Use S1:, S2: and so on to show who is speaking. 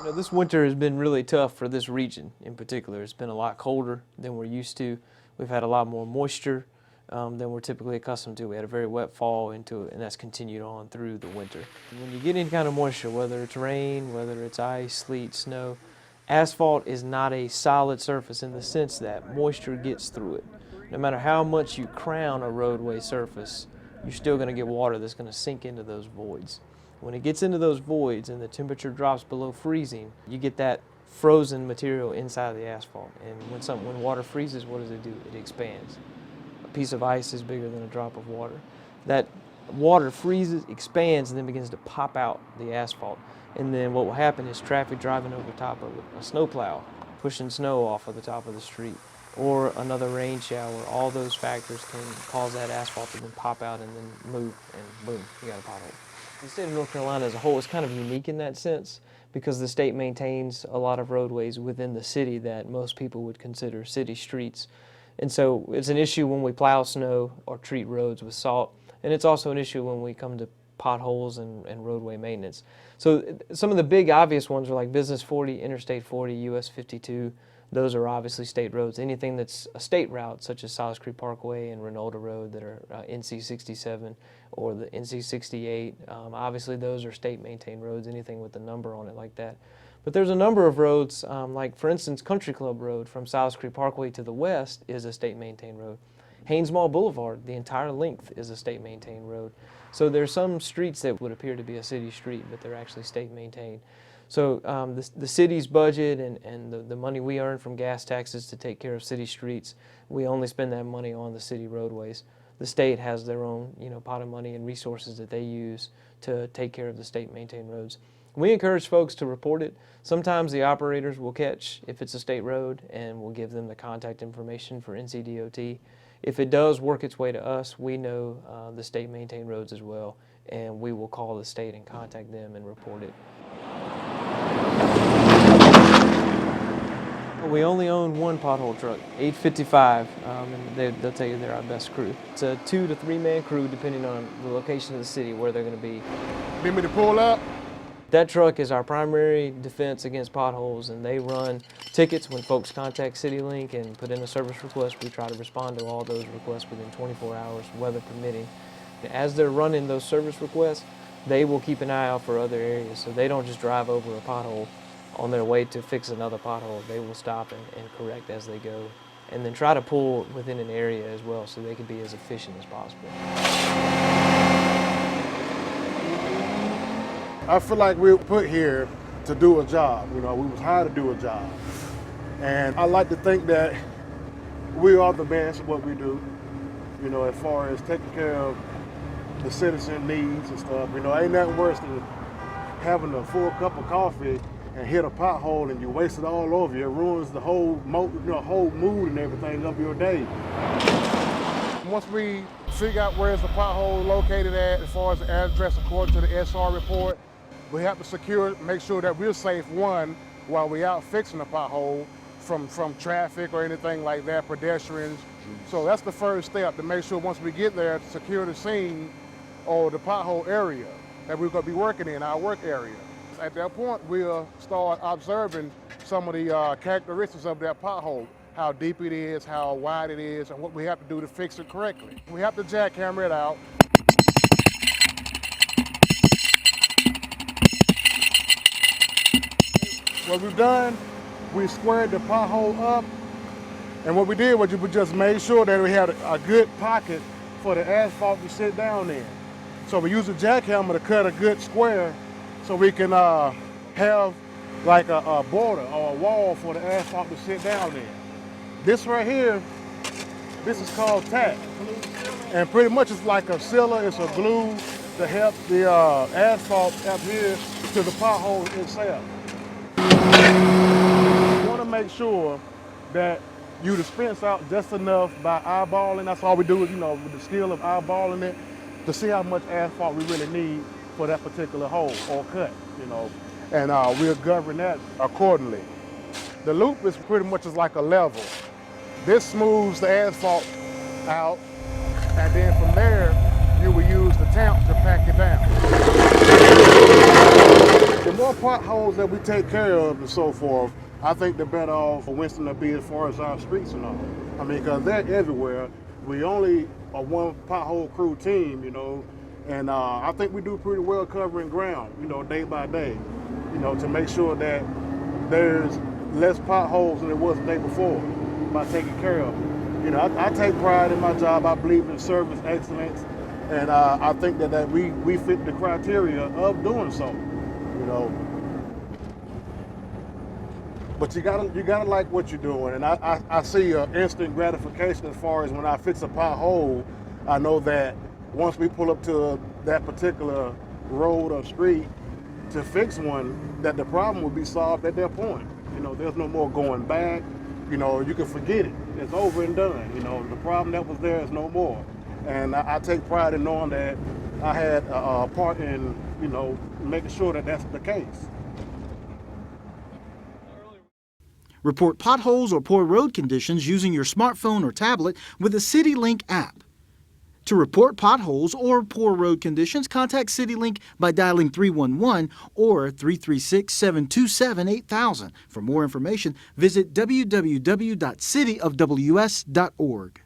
S1: You know, this winter has been really tough for this region in particular. It's been a lot colder than we're used to. We've had a lot more moisture than we're typically accustomed to. We had a very wet fall and that's continued on through the winter. When you get any kind of moisture, whether it's rain, whether it's ice, sleet, snow, asphalt is not a solid surface in the sense that moisture gets through it. No matter how much you crown a roadway surface, you're still going to get water that's going to sink into those voids. When it gets into those voids and the temperature drops below freezing, you get that frozen material inside the asphalt. And when water freezes, what does it do? It expands. A piece of ice is bigger than a drop of water. That water freezes, expands, and then begins to pop out the asphalt. And then what will happen is traffic driving over top of a snowplow, pushing snow off of the top of the street, or another rain shower. All those factors can cause that asphalt to then pop out and then move, and boom, you got a pothole. The state of North Carolina as a whole is kind of unique in that sense because the state maintains a lot of roadways within the city that most people would consider city streets. And so it's an issue when we plow snow or treat roads with salt, and it's also an issue when we come to potholes and roadway maintenance. So some of the big obvious ones are like Business 40, Interstate 40, US 52. Those are obviously state roads. Anything that's a state route, such as Solace Creek Parkway and Renolda Road that are NC 67 or the NC 68, obviously those are state maintained roads, anything with a number on it like that. But there's a number of roads, like for instance Country Club Road from Solace Creek Parkway to the west is a state maintained road. Haynes Mall Boulevard, the entire length is a state maintained road. So there's some streets that would appear to be a city street, but they're actually state maintained. So the city's budget and the money we earn from gas taxes to take care of city streets, we only spend that money on the city roadways. The state has their own, pot of money and resources that they use to take care of the state maintained roads. We encourage folks to report it. Sometimes the operators will catch if it's a state road and we'll give them the contact information for NCDOT. If it does work its way to us, we know the state maintained roads as well, and we will call the state and contact them and report it. We only own one pothole truck, 855, and they'll tell you they're our best crew. It's a 2 to 3 man crew depending on the location of the city where they're going to be.
S2: Need me to pull up?
S1: That truck is our primary defense against potholes, and they run tickets when folks contact CityLink and put in a service request. We try to respond to all those requests within 24 hours, weather permitting. As they're running those service requests, they will keep an eye out for other areas, so they don't just drive over a pothole on their way to fix another pothole. They will stop and correct as they go, and then try to pull within an area as well so they can be as efficient as possible.
S2: I feel like we were put here to do a job. We was hired to do a job. And I like to think that we are the best at what we do, as far as taking care of the citizen needs and stuff. Ain't nothing worse than having a full cup of coffee and hit a pothole and you waste it all over you. It ruins the whole mood and everything of your day. Once we figure out where is the pothole located at, as far as the address according to the SR report, we have to make sure that we're safe, one, while we're out fixing the pothole from traffic or anything like that, pedestrians. So that's the first step, to make sure once we get there, to secure the scene or the pothole area that we're going to be working in, our work area. At that point, we'll start observing some of the characteristics of that pothole, how deep it is, how wide it is, and what we have to do to fix it correctly. We have to jackhammer it out. What we've done, we squared the pothole up, and what we did was we just made sure that we had a good pocket for the asphalt to sit down in. So we used a jackhammer to cut a good square so we can have like a border or a wall for the asphalt to sit down in. This right here, this is called tack. And pretty much it's like a sealer, it's a glue to help the asphalt adhere to the pothole itself. You want to make sure that you dispense out just enough by eyeballing. That's all we do is, with the skill of eyeballing it to see how much asphalt we really need for that particular hole or cut, and we'll govern that accordingly. The loop is pretty much like a level. This smooths the asphalt out, and then from there, you will use the tamp to pack it down. the more potholes that we take care of and so forth, I think the better off Winston will be as far as our streets and all. I mean, because they're everywhere. We only are one pothole crew team, you know, and I think we do pretty well covering ground, you know, day by day, you know, to make sure that there's less potholes than there was the day before by taking care of them. You know, I take pride in my job. I believe in service excellence, and I think that we fit the criteria of doing so, you know. But you gotta like what you're doing, and I see instant gratification as far as when I fix a pothole. I know that once we pull up to that particular road or street to fix one, that the problem will be solved at that point. You know, there's no more going back. You know, you can forget it. It's over and done. You know, the problem that was there is no more. And I take pride in knowing that I had a part in, you know, making sure that that's the case.
S3: Report potholes or poor road conditions using your smartphone or tablet with the CityLink app. To report potholes or poor road conditions, contact CityLink by dialing 311 or 336-727-8000. For more information, visit www.cityofws.org.